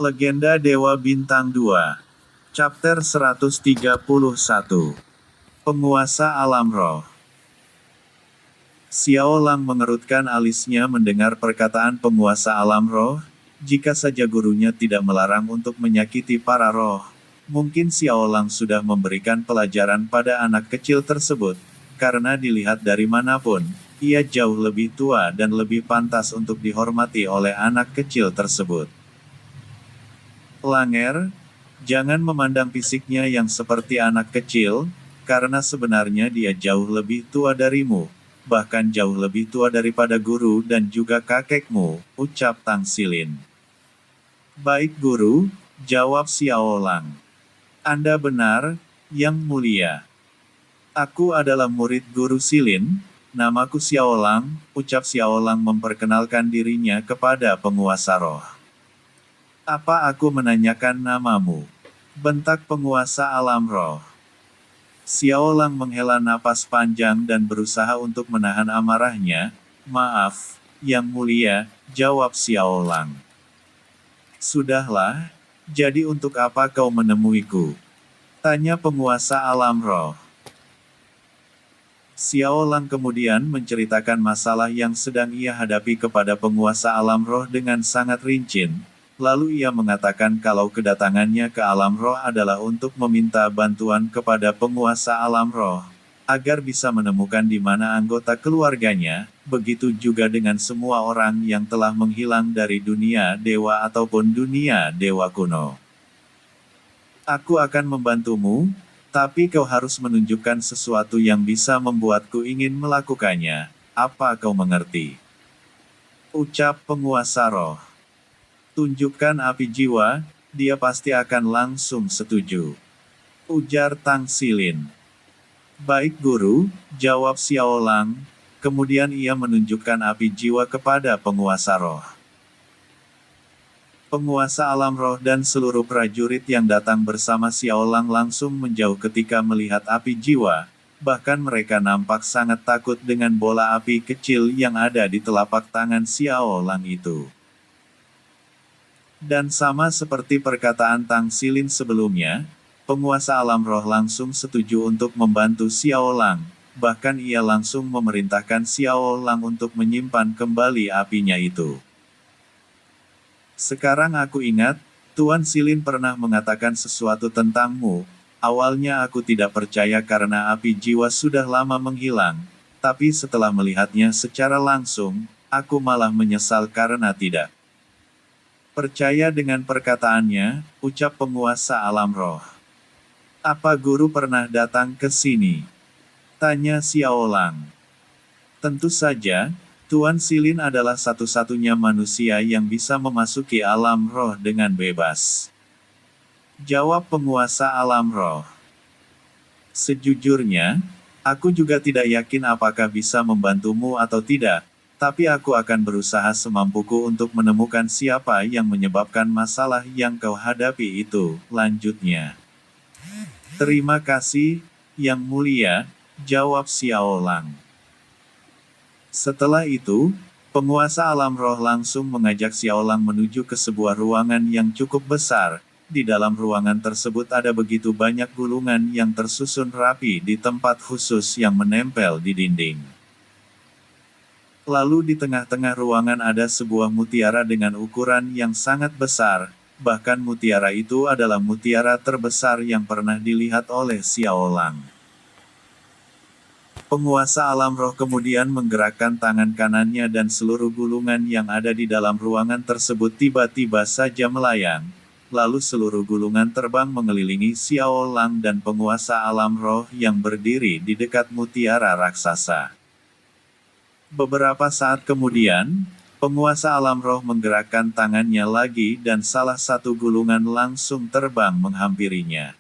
Legenda Dewa Bintang 2. Chapter 131. Penguasa Alam Roh. Xiao Lang mengerutkan alisnya mendengar perkataan penguasa alam roh. Jika saja gurunya tidak melarang untuk menyakiti para roh, mungkin Xiao Lang sudah memberikan pelajaran pada anak kecil tersebut, karena dilihat dari manapun, ia jauh lebih tua dan lebih pantas untuk dihormati oleh anak kecil tersebut. Langer, jangan memandang fisiknya yang seperti anak kecil, karena sebenarnya dia jauh lebih tua darimu, bahkan jauh lebih tua daripada guru dan juga kakekmu, ucap Tang Xilin. Baik guru, jawab Xiao Lang. Anda benar, Yang Mulia. Aku adalah murid guru Xilin, namaku Xiao Lang, ucap Xiao Lang memperkenalkan dirinya kepada penguasa roh. Apa aku menanyakan namamu? Bentak penguasa alam roh. Xiao Lang menghela napas panjang dan berusaha untuk menahan amarahnya. Maaf, Yang Mulia, jawab Xiao Lang. Sudahlah, jadi untuk apa kau menemuiku? Tanya penguasa alam roh. Xiao Lang kemudian menceritakan masalah yang sedang ia hadapi kepada penguasa alam roh dengan sangat rinci. Lalu ia mengatakan kalau kedatangannya ke alam roh adalah untuk meminta bantuan kepada penguasa alam roh, agar bisa menemukan di mana anggota keluarganya, begitu juga dengan semua orang yang telah menghilang dari dunia dewa ataupun dunia dewa kuno. Aku akan membantumu, tapi kau harus menunjukkan sesuatu yang bisa membuatku ingin melakukannya. Apa kau mengerti? Ucap penguasa roh. Tunjukkan api jiwa, dia pasti akan langsung setuju. Ujar Tang Xilin. Baik guru, jawab Xiao Lang, kemudian ia menunjukkan api jiwa kepada penguasa roh. Penguasa alam roh dan seluruh prajurit yang datang bersama Xiao Lang langsung menjauh ketika melihat api jiwa, bahkan mereka nampak sangat takut dengan bola api kecil yang ada di telapak tangan Xiao Lang itu. Dan sama seperti perkataan Tang Xilin sebelumnya, penguasa alam roh langsung setuju untuk membantu Xiao Lang, bahkan ia langsung memerintahkan Xiao Lang untuk menyimpan kembali apinya itu. Sekarang aku ingat, Tuan Xilin pernah mengatakan sesuatu tentangmu. Awalnya aku tidak percaya karena api jiwa sudah lama menghilang, tapi setelah melihatnya secara langsung, aku malah menyesal karena tidak percaya dengan perkataannya, ucap penguasa alam roh. Apa guru pernah datang ke sini? Tanya Xiao Lang. Tentu saja, Tuan Xilin adalah satu-satunya manusia yang bisa memasuki alam roh dengan bebas. Jawab penguasa alam roh. Sejujurnya, aku juga tidak yakin apakah bisa membantumu atau tidak, tapi aku akan berusaha semampuku untuk menemukan siapa yang menyebabkan masalah yang kau hadapi itu, lanjutnya. Terima kasih, Yang Mulia, jawab Xiao Lang. Setelah itu, penguasa alam roh langsung mengajak Xiao Lang menuju ke sebuah ruangan yang cukup besar. Di dalam ruangan tersebut ada begitu banyak gulungan yang tersusun rapi di tempat khusus yang menempel di dinding. Lalu di tengah-tengah ruangan ada sebuah mutiara dengan ukuran yang sangat besar, bahkan mutiara itu adalah mutiara terbesar yang pernah dilihat oleh Xiao Lang. Penguasa alam roh kemudian menggerakkan tangan kanannya dan seluruh gulungan yang ada di dalam ruangan tersebut tiba-tiba saja melayang, lalu seluruh gulungan terbang mengelilingi Xiao Lang dan penguasa alam roh yang berdiri di dekat mutiara raksasa. Beberapa saat kemudian, penguasa alam roh menggerakkan tangannya lagi dan salah satu gulungan langsung terbang menghampirinya.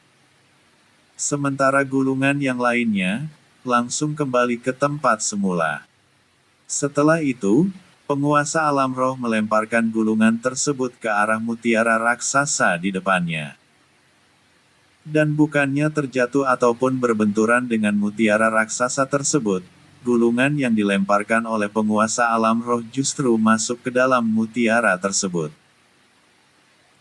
Sementara gulungan yang lainnya, langsung kembali ke tempat semula. Setelah itu, penguasa alam roh melemparkan gulungan tersebut ke arah mutiara raksasa di depannya. Dan bukannya terjatuh ataupun berbenturan dengan mutiara raksasa tersebut, gulungan yang dilemparkan oleh penguasa alam roh justru masuk ke dalam mutiara tersebut.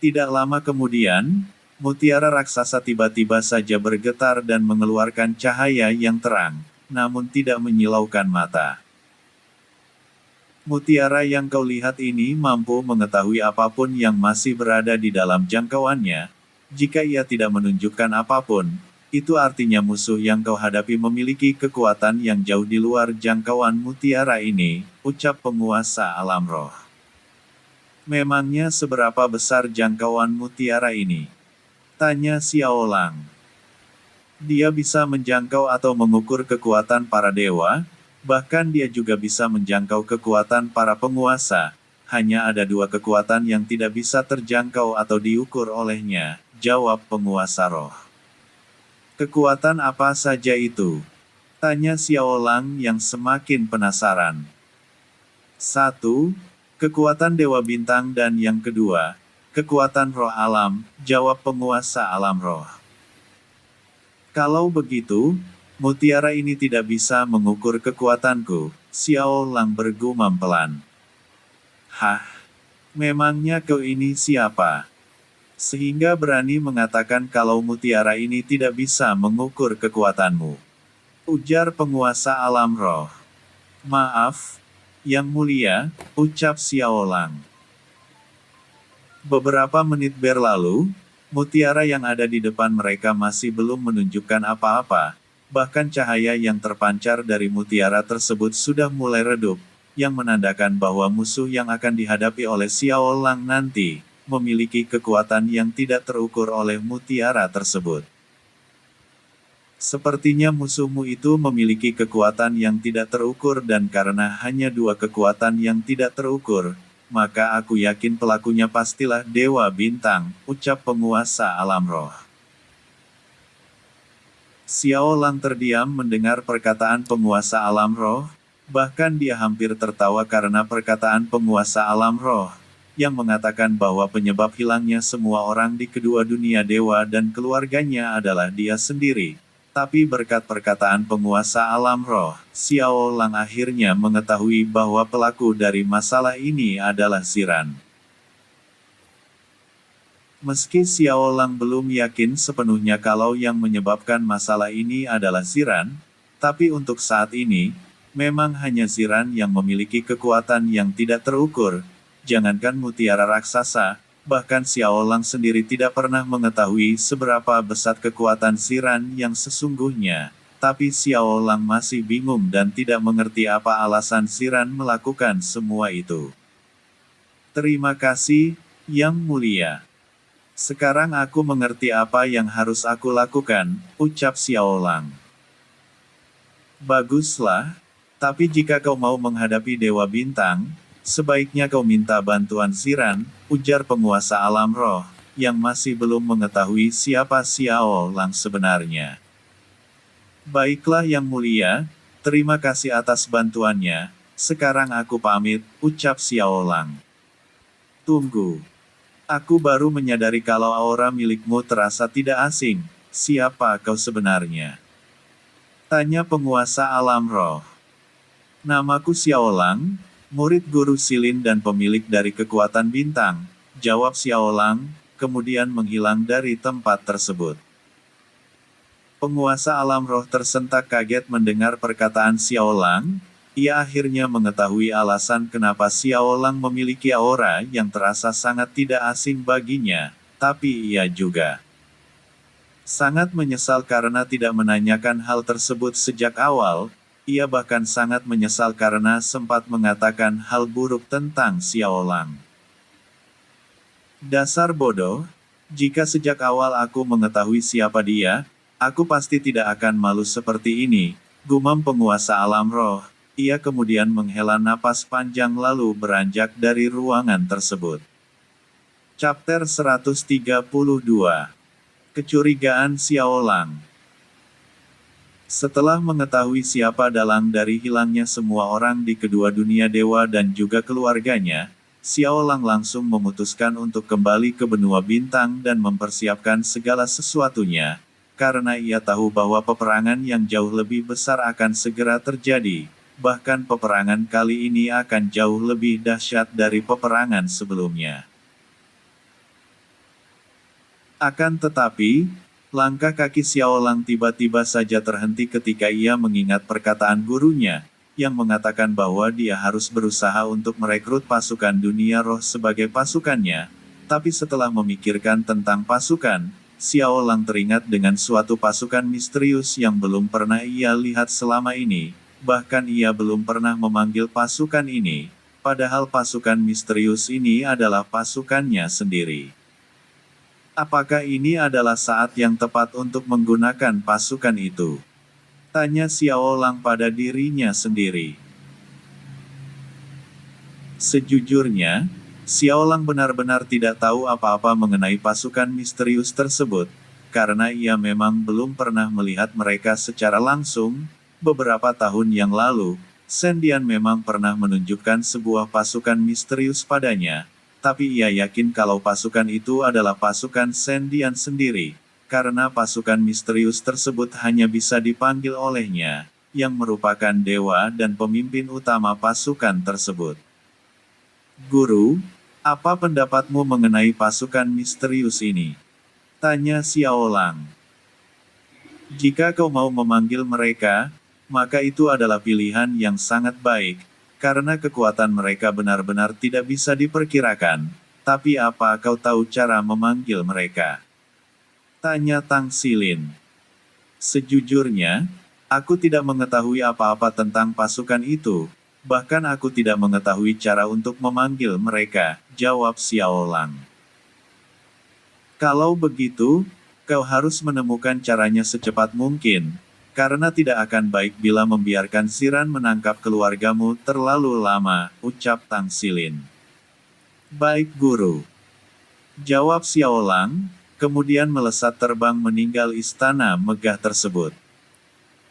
Tidak lama kemudian, mutiara raksasa tiba-tiba saja bergetar dan mengeluarkan cahaya yang terang, namun tidak menyilaukan mata. Mutiara yang kau lihat ini mampu mengetahui apapun yang masih berada di dalam jangkauannya. Jika ia tidak menunjukkan apapun, itu artinya musuh yang kau hadapi memiliki kekuatan yang jauh di luar jangkauan mutiara ini, ucap penguasa alam roh. Memangnya seberapa besar jangkauan mutiara ini? Tanya Xiao Lang. Dia bisa menjangkau atau mengukur kekuatan para dewa, bahkan dia juga bisa menjangkau kekuatan para penguasa. Hanya ada dua kekuatan yang tidak bisa terjangkau atau diukur olehnya, jawab penguasa roh. Kekuatan apa saja itu? Tanya Xiao Lang yang semakin penasaran. 1. Kekuatan Dewa Bintang dan yang kedua, kekuatan roh alam, jawab penguasa alam roh. Kalau begitu, mutiara ini tidak bisa mengukur kekuatanku, Xiao Lang bergumam pelan. Hah? Memangnya kau ini siapa? Sehingga berani mengatakan kalau mutiara ini tidak bisa mengukur kekuatanmu. Ujar penguasa alam roh. Maaf, Yang Mulia, ucap Xiao Lang. Beberapa menit berlalu, mutiara yang ada di depan mereka masih belum menunjukkan apa-apa. Bahkan cahaya yang terpancar dari mutiara tersebut sudah mulai redup, yang menandakan bahwa musuh yang akan dihadapi oleh Xiao Lang nanti, memiliki kekuatan yang tidak terukur oleh mutiara tersebut. Sepertinya musuhmu itu memiliki kekuatan yang tidak terukur dan karena hanya dua kekuatan yang tidak terukur, maka aku yakin pelakunya pastilah Dewa Bintang, ucap penguasa alam roh. Xiao Lang terdiam mendengar perkataan penguasa alam roh, bahkan dia hampir tertawa karena perkataan penguasa alam roh, yang mengatakan bahwa penyebab hilangnya semua orang di kedua dunia dewa dan keluarganya adalah dia sendiri. Tapi berkat perkataan penguasa alam roh, Xiao Lang akhirnya mengetahui bahwa pelaku dari masalah ini adalah Ziran. Meski Xiao Lang belum yakin sepenuhnya kalau yang menyebabkan masalah ini adalah Ziran, tapi untuk saat ini, memang hanya Ziran yang memiliki kekuatan yang tidak terukur. Jangankan mutiara raksasa, bahkan Xiao Lang sendiri tidak pernah mengetahui seberapa besar kekuatan Ziran yang sesungguhnya. Tapi Xiao Lang masih bingung dan tidak mengerti apa alasan Ziran melakukan semua itu. Terima kasih, Yang Mulia. Sekarang aku mengerti apa yang harus aku lakukan, ucap Xiao Lang. Baguslah, tapi jika kau mau menghadapi Dewa Bintang, sebaiknya kau minta bantuan Ziran, ujar penguasa alam roh, yang masih belum mengetahui siapa Xiao Lang sebenarnya. Baiklah Yang Mulia, terima kasih atas bantuannya, sekarang aku pamit, ucap Xiao Lang. Tunggu. Aku baru menyadari kalau aura milikmu terasa tidak asing. Siapa kau sebenarnya? Tanya penguasa alam roh. Namaku Xiao Lang, murid guru Silin dan pemilik dari kekuatan bintang, jawab Xiao Lang, kemudian menghilang dari tempat tersebut. Penguasa alam roh tersentak kaget mendengar perkataan Xiao Lang. Ia akhirnya mengetahui alasan kenapa Xiao Lang memiliki aura yang terasa sangat tidak asing baginya, tapi ia juga sangat menyesal karena tidak menanyakan hal tersebut sejak awal. Ia bahkan sangat menyesal karena sempat mengatakan hal buruk tentang Xiao Lang. Dasar bodoh, jika sejak awal aku mengetahui siapa dia, aku pasti tidak akan malu seperti ini, gumam penguasa alam roh. Ia kemudian menghela napas panjang lalu beranjak dari ruangan tersebut. Chapter 132. Kecurigaan Xiao Lang. Setelah mengetahui siapa dalang dari hilangnya semua orang di kedua dunia dewa dan juga keluarganya, Xiao Lang langsung memutuskan untuk kembali ke benua bintang dan mempersiapkan segala sesuatunya, karena ia tahu bahwa peperangan yang jauh lebih besar akan segera terjadi. Bahkan peperangan kali ini akan jauh lebih dahsyat dari peperangan sebelumnya. Akan tetapi, langkah kaki Xiaolang tiba-tiba saja terhenti ketika ia mengingat perkataan gurunya, yang mengatakan bahwa dia harus berusaha untuk merekrut pasukan dunia roh sebagai pasukannya. Tapi setelah memikirkan tentang pasukan, Xiaolang teringat dengan suatu pasukan misterius yang belum pernah ia lihat selama ini. Bahkan ia belum pernah memanggil pasukan ini, padahal pasukan misterius ini adalah pasukannya sendiri. Apakah ini adalah saat yang tepat untuk menggunakan pasukan itu? Tanya Xiaolang pada dirinya sendiri. Sejujurnya, Xiaolang benar-benar tidak tahu apa-apa mengenai pasukan misterius tersebut, karena ia memang belum pernah melihat mereka secara langsung. Beberapa tahun yang lalu, Sendian memang pernah menunjukkan sebuah pasukan misterius padanya, tapi ia yakin kalau pasukan itu adalah pasukan Sendian sendiri, karena pasukan misterius tersebut hanya bisa dipanggil olehnya, yang merupakan dewa dan pemimpin utama pasukan tersebut. Guru, apa pendapatmu mengenai pasukan misterius ini? Tanya Xiaolang. Jika kau mau memanggil mereka, maka itu adalah pilihan yang sangat baik, karena kekuatan mereka benar-benar tidak bisa diperkirakan. Tapi apa kau tahu cara memanggil mereka? Tanya Tang Xilin. Sejujurnya, aku tidak mengetahui apa-apa tentang pasukan itu, bahkan aku tidak mengetahui cara untuk memanggil mereka, jawab Xiaolang. Kalau begitu, kau harus menemukan caranya secepat mungkin, karena tidak akan baik bila membiarkan Siran menangkap keluargamu terlalu lama, ucap Tang Xilin. Baik guru. Jawab Xiaolang, kemudian melesat terbang meninggal istana megah tersebut.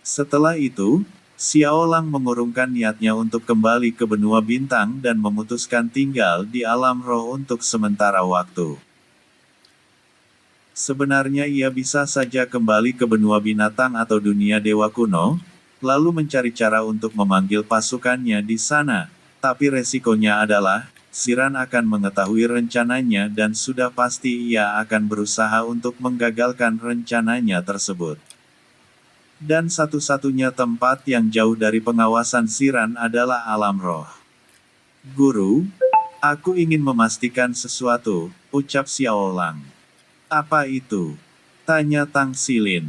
Setelah itu, Xiaolang mengurungkan niatnya untuk kembali ke benua bintang dan memutuskan tinggal di alam roh untuk sementara waktu. Sebenarnya ia bisa saja kembali ke benua binatang atau dunia dewa kuno, lalu mencari cara untuk memanggil pasukannya di sana, tapi resikonya adalah, Siran akan mengetahui rencananya dan sudah pasti ia akan berusaha untuk menggagalkan rencananya tersebut. Dan satu-satunya tempat yang jauh dari pengawasan Siran adalah alam roh. Guru, aku ingin memastikan sesuatu, ucap Xiaolang. Apa itu? Tanya Tang Xilin.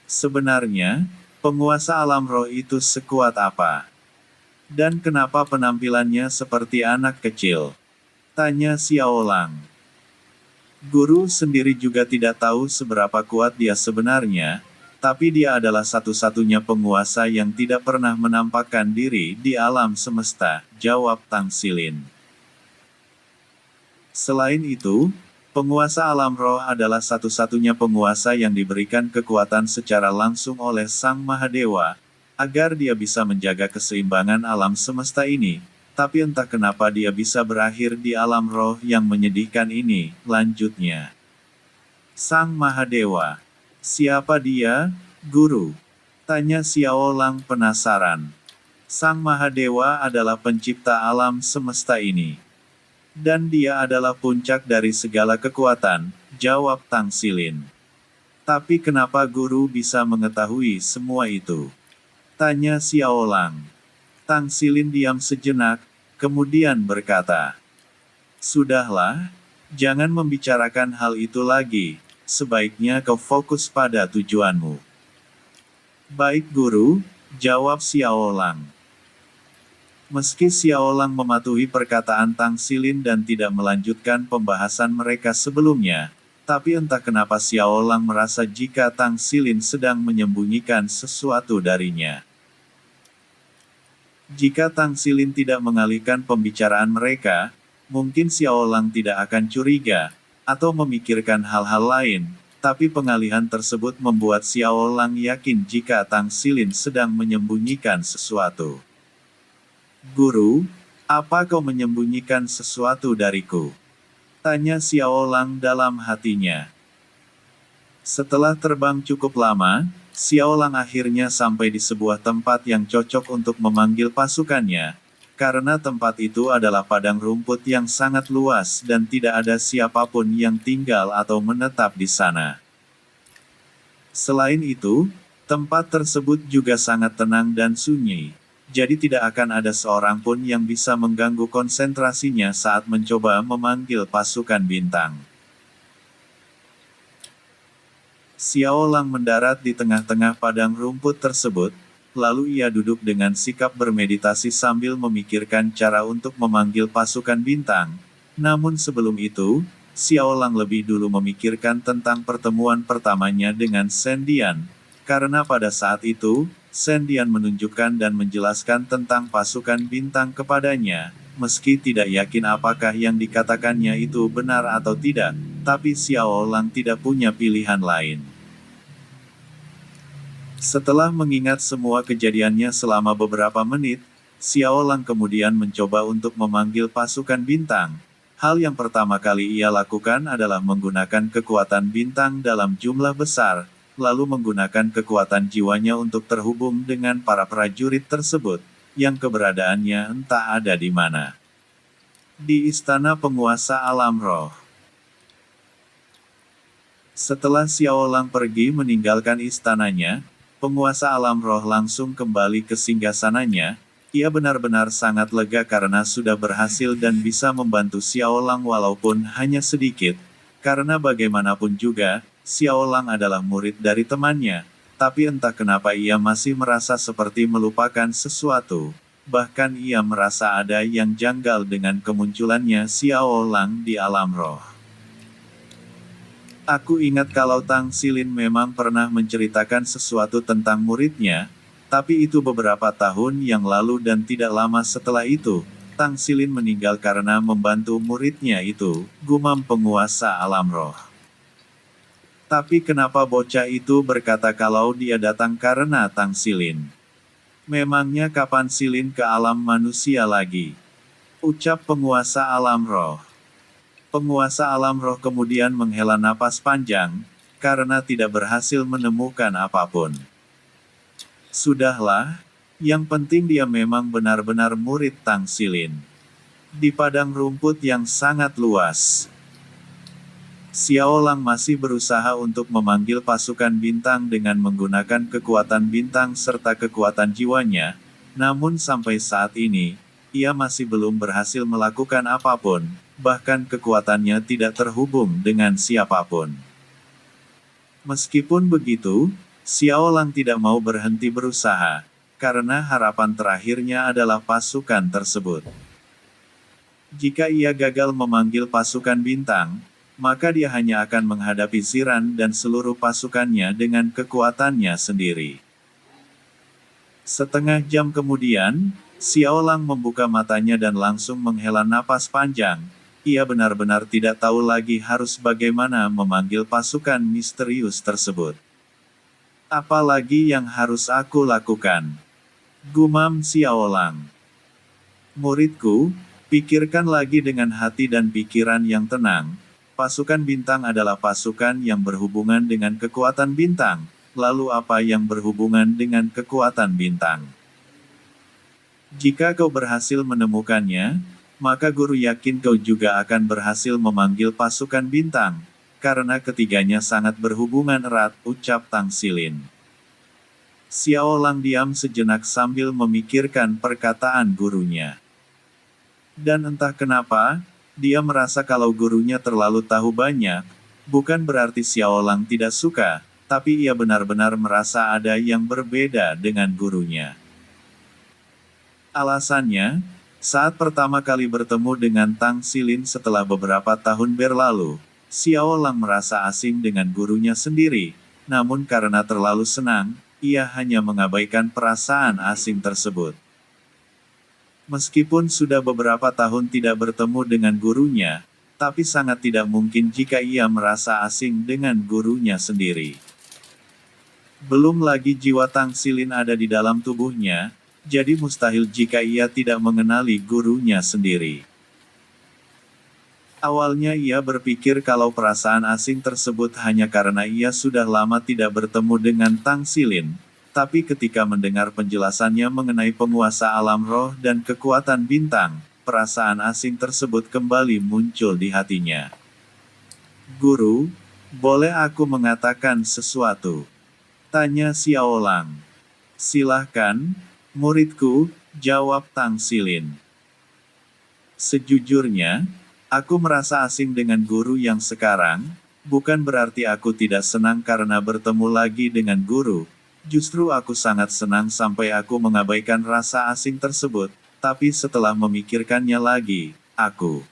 Sebenarnya, penguasa alam roh itu sekuat apa? Dan kenapa penampilannya seperti anak kecil? Tanya Xiaolang. Guru sendiri juga tidak tahu seberapa kuat dia sebenarnya, tapi dia adalah satu-satunya penguasa yang tidak pernah menampakkan diri di alam semesta, jawab Tang Xilin. Selain itu, penguasa alam roh adalah satu-satunya penguasa yang diberikan kekuatan secara langsung oleh Sang Mahadewa, agar dia bisa menjaga keseimbangan alam semesta ini, tapi entah kenapa dia bisa berakhir di alam roh yang menyedihkan ini, lanjutnya. Sang Mahadewa. Siapa dia, Guru? Tanya Xiaolang penasaran. Sang Mahadewa adalah pencipta alam semesta ini. Dan dia adalah puncak dari segala kekuatan, jawab Tang Xilin. Tapi kenapa guru bisa mengetahui semua itu? Tanya Xiaolang. Tang Xilin diam sejenak, kemudian berkata. Sudahlah, jangan membicarakan hal itu lagi, sebaiknya kau fokus pada tujuanmu. Baik guru, jawab Xiaolang. Meski Xiaolang mematuhi perkataan Tang Xilin dan tidak melanjutkan pembahasan mereka sebelumnya, tapi entah kenapa Xiaolang merasa jika Tang Xilin sedang menyembunyikan sesuatu darinya. Jika Tang Xilin tidak mengalihkan pembicaraan mereka, mungkin Xiaolang tidak akan curiga, atau memikirkan hal-hal lain, tapi pengalihan tersebut membuat Xiaolang yakin jika Tang Xilin sedang menyembunyikan sesuatu. Guru, apa kau menyembunyikan sesuatu dariku? Tanya Xiaolang dalam hatinya. Setelah terbang cukup lama, Xiaolang akhirnya sampai di sebuah tempat yang cocok untuk memanggil pasukannya, karena tempat itu adalah padang rumput yang sangat luas dan tidak ada siapapun yang tinggal atau menetap di sana. Selain itu, tempat tersebut juga sangat tenang dan sunyi, jadi tidak akan ada seorang pun yang bisa mengganggu konsentrasinya saat mencoba memanggil pasukan bintang. Xiao Lang mendarat di tengah-tengah padang rumput tersebut, lalu ia duduk dengan sikap bermeditasi sambil memikirkan cara untuk memanggil pasukan bintang. Namun sebelum itu, Xiao Lang lebih dulu memikirkan tentang pertemuan pertamanya dengan Shen Dian, karena pada saat itu, Shen Dian menunjukkan dan menjelaskan tentang pasukan bintang kepadanya, meski tidak yakin apakah yang dikatakannya itu benar atau tidak, tapi Xiao Lang tidak punya pilihan lain. Setelah mengingat semua kejadiannya selama beberapa menit, Xiao Lang kemudian mencoba untuk memanggil pasukan bintang. Hal yang pertama kali ia lakukan adalah menggunakan kekuatan bintang dalam jumlah besar, lalu menggunakan kekuatan jiwanya untuk terhubung dengan para prajurit tersebut, yang keberadaannya entah ada di mana. Di Istana Penguasa Alam Roh. Setelah Xiao Lang pergi meninggalkan istananya, penguasa alam roh langsung kembali ke singgasananya. Ia benar-benar sangat lega karena sudah berhasil dan bisa membantu Xiao Lang walaupun hanya sedikit, karena bagaimanapun juga, Xiao Lang adalah murid dari temannya, tapi entah kenapa ia masih merasa seperti melupakan sesuatu. Bahkan ia merasa ada yang janggal dengan kemunculannya Xiao Lang di alam roh. Aku ingat kalau Tang Xilin memang pernah menceritakan sesuatu tentang muridnya, tapi itu beberapa tahun yang lalu dan tidak lama setelah itu, Tang Xilin meninggal karena membantu muridnya itu, gumam penguasa alam roh. Tapi kenapa bocah itu berkata kalau dia datang karena Tang Xilin? Memangnya kapan Xilin ke alam manusia lagi? Ucap penguasa alam roh. Penguasa alam roh kemudian menghela napas panjang, karena tidak berhasil menemukan apapun. Sudahlah, yang penting dia memang benar-benar murid Tang Xilin. Di padang rumput yang sangat luas, Xiao Lang masih berusaha untuk memanggil pasukan bintang dengan menggunakan kekuatan bintang serta kekuatan jiwanya, namun sampai saat ini, ia masih belum berhasil melakukan apapun, bahkan kekuatannya tidak terhubung dengan siapapun. Meskipun begitu, Xiao Lang tidak mau berhenti berusaha, karena harapan terakhirnya adalah pasukan tersebut. Jika ia gagal memanggil pasukan bintang, maka dia hanya akan menghadapi Ziran dan seluruh pasukannya dengan kekuatannya sendiri. Setengah jam kemudian, Xiao Lang membuka matanya dan langsung menghela napas panjang. Ia benar-benar tidak tahu lagi harus bagaimana memanggil pasukan misterius tersebut. Apalagi yang harus aku lakukan? Gumam Xiao Lang. Muridku, pikirkan lagi dengan hati dan pikiran yang tenang. Pasukan bintang adalah pasukan yang berhubungan dengan kekuatan bintang. Lalu apa yang berhubungan dengan kekuatan bintang? Jika kau berhasil menemukannya, maka guru yakin kau juga akan berhasil memanggil pasukan bintang, karena ketiganya sangat berhubungan erat, ucap Tang Xilin. Xiao Lang diam sejenak sambil memikirkan perkataan gurunya. Dan entah kenapa, dia merasa kalau gurunya terlalu tahu banyak, bukan berarti Xiao Lang tidak suka, tapi ia benar-benar merasa ada yang berbeda dengan gurunya. Alasannya, saat pertama kali bertemu dengan Tang Xilin setelah beberapa tahun berlalu, Xiao Lang merasa asing dengan gurunya sendiri, namun karena terlalu senang, ia hanya mengabaikan perasaan asing tersebut. Meskipun sudah beberapa tahun tidak bertemu dengan gurunya, tapi sangat tidak mungkin jika ia merasa asing dengan gurunya sendiri. Belum lagi jiwa Tang Xilin ada di dalam tubuhnya, jadi mustahil jika ia tidak mengenali gurunya sendiri. Awalnya ia berpikir kalau perasaan asing tersebut hanya karena ia sudah lama tidak bertemu dengan Tang Xilin, Tapi ketika mendengar penjelasannya mengenai penguasa alam roh dan kekuatan bintang, perasaan asing tersebut kembali muncul di hatinya. "Guru, boleh aku mengatakan sesuatu?" tanya Xiaolang. "Silahkan, muridku," jawab Tang Xilin. "Sejujurnya, aku merasa asing dengan guru yang sekarang, bukan berarti aku tidak senang karena bertemu lagi dengan guru. Justru aku sangat senang sampai aku mengabaikan rasa asing tersebut, tapi setelah memikirkannya lagi, aku..."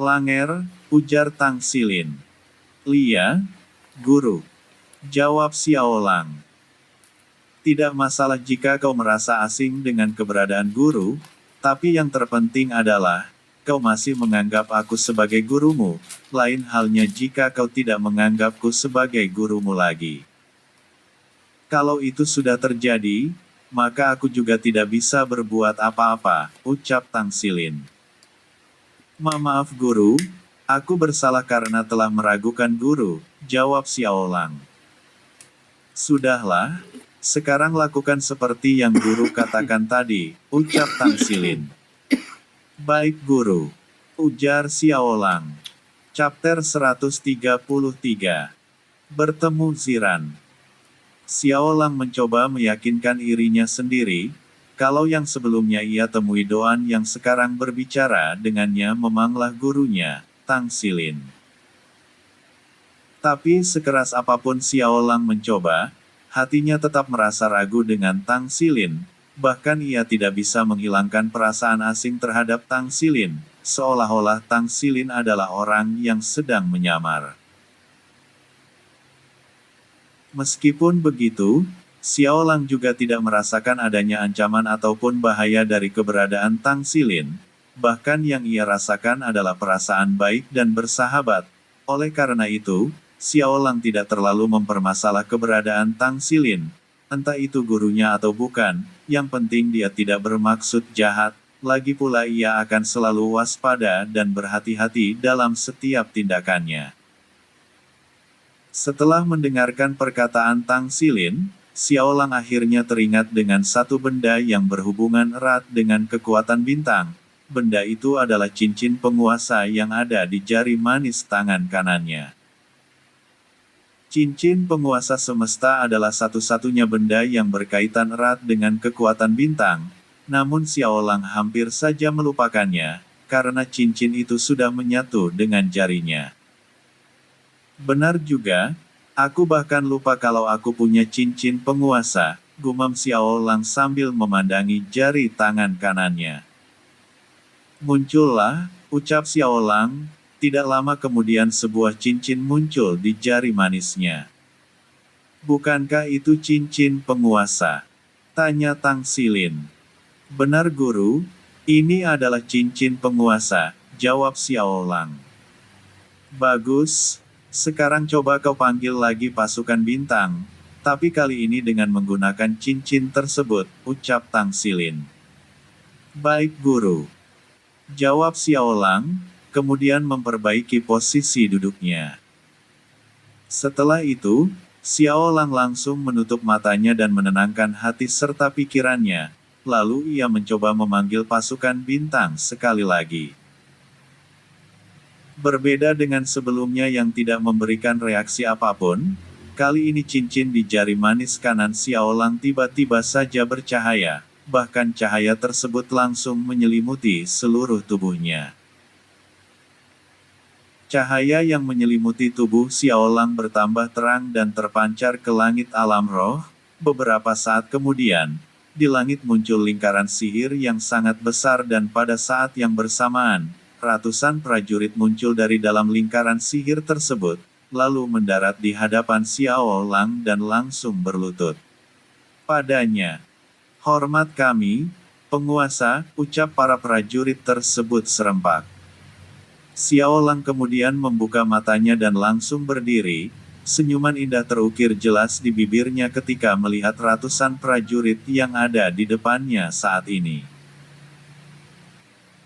"Langer," ujar Tang Xilin. "Lia, guru," jawab Xiaolang. "Tidak masalah jika kau merasa asing dengan keberadaan guru, tapi yang terpenting adalah, kau masih menganggap aku sebagai gurumu, lain halnya jika kau tidak menganggapku sebagai gurumu lagi. Kalau itu sudah terjadi, maka aku juga tidak bisa berbuat apa-apa," ucap Tang Xilin. "Maaf guru, aku bersalah karena telah meragukan guru," jawab Xiaolang. "Sudahlah, sekarang lakukan seperti yang guru katakan tadi," ucap Tang Xilin. "Baik guru," ujar Xiaolang. Chapter 133. Bertemu Ziran. Xiaolang mencoba meyakinkan irinya sendiri, kalau yang sebelumnya ia temui Doan yang sekarang berbicara dengannya memanglah gurunya, Tang Xilin. Tapi sekeras apapun Xiaolang mencoba, hatinya tetap merasa ragu dengan Tang Xilin, bahkan ia tidak bisa menghilangkan perasaan asing terhadap Tang Xilin, seolah-olah Tang Xilin adalah orang yang sedang menyamar. Meskipun begitu, Xiaolang juga tidak merasakan adanya ancaman ataupun bahaya dari keberadaan Tang Xilin, bahkan yang ia rasakan adalah perasaan baik dan bersahabat. Oleh karena itu, Xiaolang tidak terlalu mempermasalah keberadaan Tang Xilin, entah itu gurunya atau bukan, yang penting dia tidak bermaksud jahat, lagi pula ia akan selalu waspada dan berhati-hati dalam setiap tindakannya. Setelah mendengarkan perkataan Tang Xilin, Xiaolang akhirnya teringat dengan satu benda yang berhubungan erat dengan kekuatan bintang. Benda itu adalah cincin penguasa yang ada di jari manis tangan kanannya. Cincin penguasa semesta adalah satu-satunya benda yang berkaitan erat dengan kekuatan bintang, namun Xiaolang hampir saja melupakannya, karena cincin itu sudah menyatu dengan jarinya. "Benar juga, aku bahkan lupa kalau aku punya cincin penguasa," gumam Xiaolang sambil memandangi jari tangan kanannya. "Muncullah," ucap Xiaolang, tidak lama kemudian sebuah cincin muncul di jari manisnya. "Bukankah itu cincin penguasa?" tanya Tang Xilin. "Benar guru, ini adalah cincin penguasa," jawab Xiaolang. "Bagus. Sekarang coba kau panggil lagi pasukan bintang, tapi kali ini dengan menggunakan cincin tersebut," ucap Tang Xilin. "Baik guru," jawab Xiaolang, kemudian memperbaiki posisi duduknya. Setelah itu, Xiaolang langsung menutup matanya dan menenangkan hati serta pikirannya, lalu ia mencoba memanggil pasukan bintang sekali lagi. Berbeda dengan sebelumnya yang tidak memberikan reaksi apapun, kali ini cincin di jari manis kanan Xiaolang tiba-tiba saja bercahaya, bahkan cahaya tersebut langsung menyelimuti seluruh tubuhnya. Cahaya yang menyelimuti tubuh Xiaolang bertambah terang dan terpancar ke langit alam roh. Beberapa saat kemudian, di langit muncul lingkaran sihir yang sangat besar dan pada saat yang bersamaan, ratusan prajurit muncul dari dalam lingkaran sihir tersebut, lalu mendarat di hadapan Xiaolang dan langsung berlutut padanya. "Hormat kami, penguasa," ucap para prajurit tersebut serempak. Xiaolang kemudian membuka matanya dan langsung berdiri, senyuman indah terukir jelas di bibirnya ketika melihat ratusan prajurit yang ada di depannya saat ini.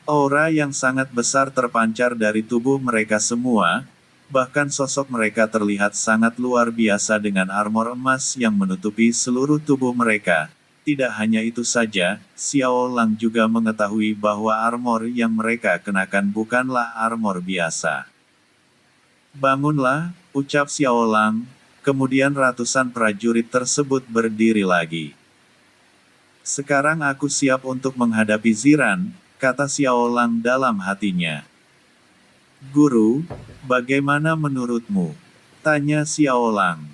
Aura yang sangat besar terpancar dari tubuh mereka semua, Bahkan sosok mereka terlihat sangat luar biasa dengan armor emas yang menutupi seluruh tubuh mereka. Tidak hanya itu saja, Xiao Lang juga mengetahui bahwa armor yang mereka kenakan bukanlah armor biasa. "Bangunlah," ucap Xiao Lang, kemudian ratusan prajurit tersebut berdiri lagi. "Sekarang aku siap untuk menghadapi Ziran," kata Xiao Lang dalam hatinya. "Guru, bagaimana menurutmu?" tanya Xiao Lang.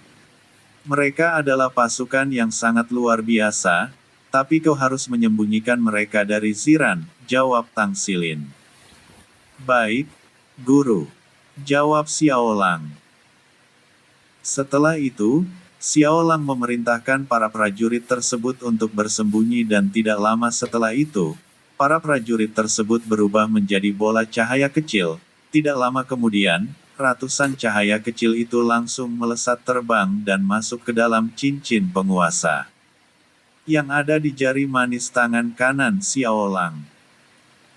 "Mereka adalah pasukan yang sangat luar biasa, tapi kau harus menyembunyikan mereka dari Ziran," jawab Tang Xilin. "Baik, Guru," jawab Xiao Lang. Setelah itu, Xiao Lang memerintahkan para prajurit tersebut untuk bersembunyi dan tidak lama setelah itu, para prajurit tersebut berubah menjadi bola cahaya kecil. Tidak lama kemudian, ratusan cahaya kecil itu langsung melesat terbang dan masuk ke dalam cincin penguasa yang ada di jari manis tangan kanan Xiao Lang.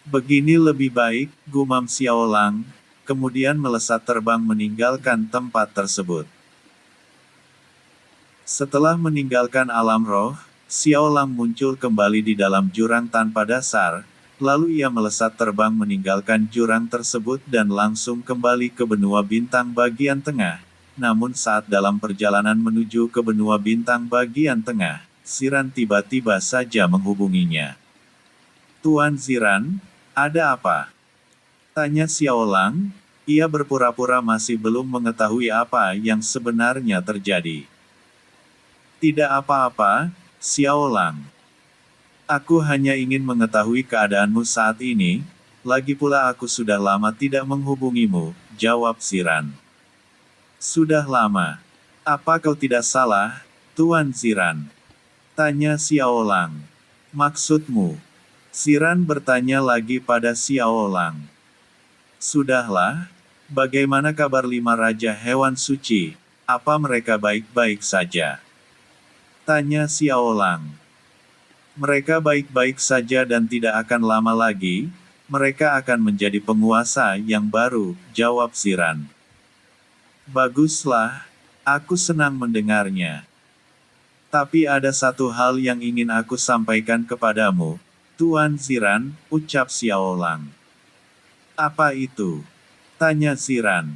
"Begini lebih baik," gumam Xiao Lang, kemudian melesat terbang meninggalkan tempat tersebut. Setelah meninggalkan alam roh, Xiao Lang muncul kembali di dalam jurang tanpa dasar, lalu ia melesat terbang meninggalkan jurang tersebut dan langsung kembali ke benua bintang bagian tengah. Namun saat dalam perjalanan menuju ke benua bintang bagian tengah, Ziran tiba-tiba saja menghubunginya. "Tuan Ziran, ada apa?" tanya Xiao Lang. Ia berpura-pura masih belum mengetahui apa yang sebenarnya terjadi. "Tidak apa-apa, Xiao Lang. Aku hanya ingin mengetahui keadaanmu saat ini, lagi pula aku sudah lama tidak menghubungimu," jawab Ziran. "Sudah lama. Apa kau tidak salah, Tuan Ziran?" tanya Xiao Lang. "Maksudmu?" Ziran bertanya lagi pada Xiao Lang. "Sudahlah, bagaimana kabar 5 Raja Hewan Suci? Apa mereka baik-baik saja?" tanya Xiao Lang. "Mereka baik-baik saja dan tidak akan lama lagi, mereka akan menjadi penguasa yang baru," jawab Ziran. "Baguslah, aku senang mendengarnya. Tapi ada satu hal yang ingin aku sampaikan kepadamu, Tuan Ziran," ucap Xiao Lang. "Apa itu?" tanya Ziran.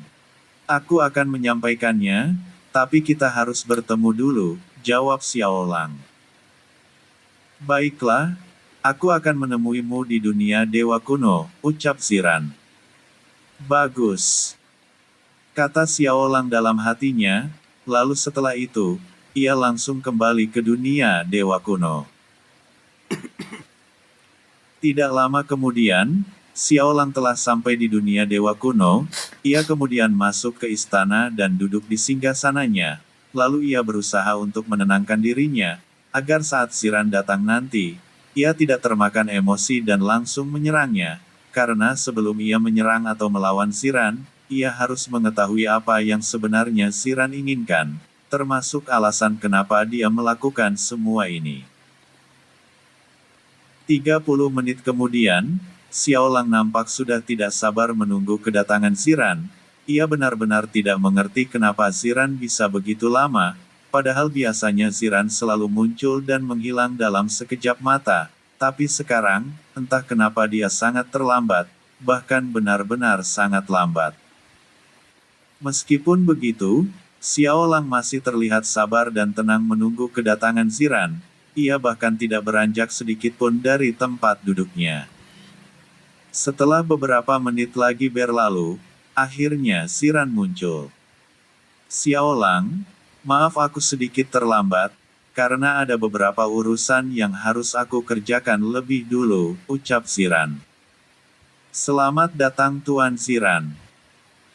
"Aku akan menyampaikannya, tapi kita harus bertemu dulu," jawab Xiao Lang. "Baiklah, aku akan menemuimu di dunia Dewa Kuno," ucap Ziran. "Bagus," kata Xiao Lang dalam hatinya, lalu setelah itu, ia langsung kembali ke dunia Dewa Kuno. Tidak lama kemudian, Xiao Lang telah sampai di dunia Dewa Kuno. Ia kemudian masuk ke istana dan duduk di singgasananya, lalu ia berusaha untuk menenangkan dirinya, agar saat Ziran datang nanti, ia tidak termakan emosi dan langsung menyerangnya, karena sebelum ia menyerang atau melawan Ziran, ia harus mengetahui apa yang sebenarnya Ziran inginkan, termasuk alasan kenapa dia melakukan semua ini. 30 menit kemudian, Xiao Lang nampak sudah tidak sabar menunggu kedatangan Ziran. Ia benar-benar tidak mengerti kenapa Ziran bisa begitu lama, padahal biasanya Ziran selalu muncul dan menghilang dalam sekejap mata, tapi sekarang, entah kenapa dia sangat terlambat, bahkan benar-benar sangat lambat. Meskipun begitu, Xiao Lang masih terlihat sabar dan tenang menunggu kedatangan Ziran. Ia bahkan tidak beranjak sedikitpun dari tempat duduknya. Setelah beberapa menit lagi berlalu, akhirnya Ziran muncul. "Xiao Lang, maaf aku sedikit terlambat, karena ada beberapa urusan yang harus aku kerjakan lebih dulu," ucap Ziran. "Selamat datang Tuan Ziran.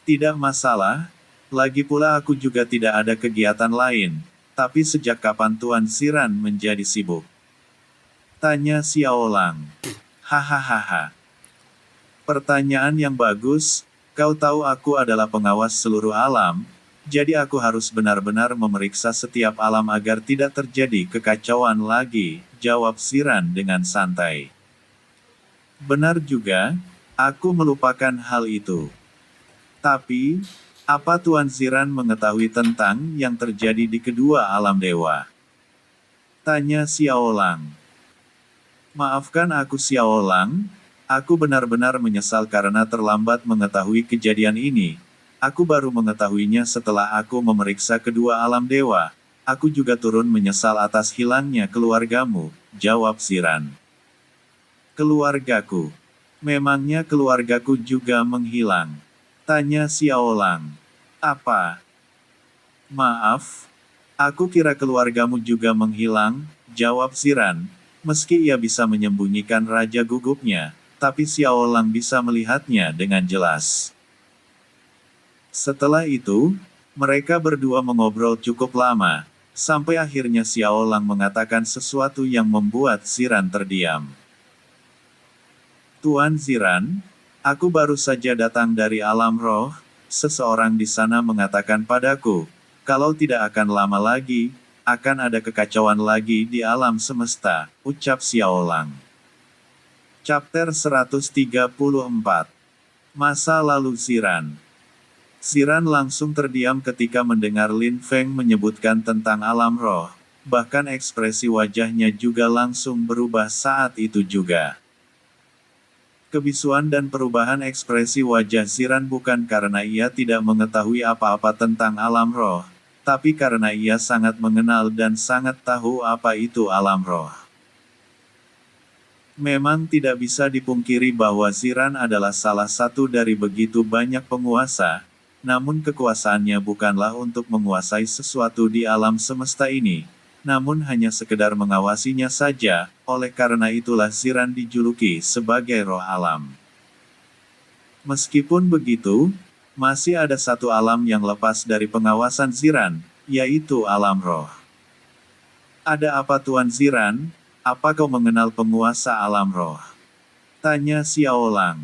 Tidak masalah, lagi pula aku juga tidak ada kegiatan lain, tapi sejak kapan Tuan Ziran menjadi sibuk?" tanya Xiao Lang. "Hahaha. Pertanyaan yang bagus, kau tahu aku adalah pengawas seluruh alam, jadi aku harus benar-benar memeriksa setiap alam agar tidak terjadi kekacauan lagi," jawab Ziran dengan santai. "Benar juga, aku melupakan hal itu. Tapi, Apa Tuan Ziran mengetahui tentang yang terjadi di kedua alam dewa? Tanya Xiaolang. Maafkan aku Xiaolang, aku benar-benar menyesal karena terlambat mengetahui kejadian ini. Aku baru mengetahuinya setelah aku memeriksa kedua alam dewa. Aku juga turun menyesal atas hilangnya keluargamu, jawab Ziran. Keluargaku. Memangnya keluargaku juga menghilang? Tanya Xiaolang. Apa? Maaf, aku kira keluargamu juga menghilang, jawab Ziran. Meski ia bisa menyembunyikan raja gugupnya, tapi Xiaolang bisa melihatnya dengan jelas. Setelah itu, mereka berdua mengobrol cukup lama, sampai akhirnya Xiaolang mengatakan sesuatu yang membuat Ziran terdiam. Tuan Ziran, aku baru saja datang dari alam roh, seseorang di sana mengatakan padaku, kalau tidak akan lama lagi, akan ada kekacauan lagi di alam semesta, ucap Xiaolang. Chapter 134. Masa lalu Ziran. Ziran langsung terdiam ketika mendengar Lin Feng menyebutkan tentang alam roh, bahkan ekspresi wajahnya juga langsung berubah saat itu juga. Kebisuan dan perubahan ekspresi wajah Ziran bukan karena ia tidak mengetahui apa-apa tentang alam roh, tapi karena ia sangat mengenal dan sangat tahu apa itu alam roh. Memang tidak bisa dipungkiri bahwa Ziran adalah salah satu dari begitu banyak penguasa, namun kekuasaannya bukanlah untuk menguasai sesuatu di alam semesta ini, namun hanya sekedar mengawasinya saja, oleh karena itulah Ziran dijuluki sebagai roh alam. Meskipun begitu, masih ada satu alam yang lepas dari pengawasan Ziran, yaitu alam roh. Ada apa Tuan Ziran? Apa kau mengenal penguasa alam roh? Tanya Xiaolang.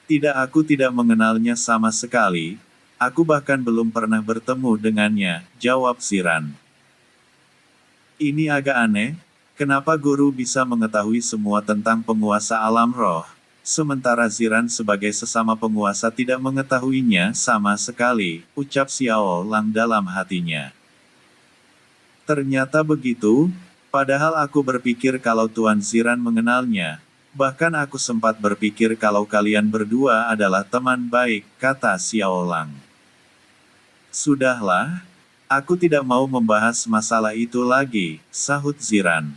Tidak, aku tidak mengenalnya sama sekali, aku bahkan belum pernah bertemu dengannya, jawab Ziran. Ini agak aneh, kenapa guru bisa mengetahui semua tentang penguasa alam roh, sementara Ziran sebagai sesama penguasa tidak mengetahuinya sama sekali, ucap Xiaolang dalam hatinya. Ternyata begitu, padahal aku berpikir kalau Tuan Ziran mengenalnya, bahkan aku sempat berpikir kalau kalian berdua adalah teman baik, kata Xiaolang. Sudahlah, aku tidak mau membahas masalah itu lagi, sahut Ziran.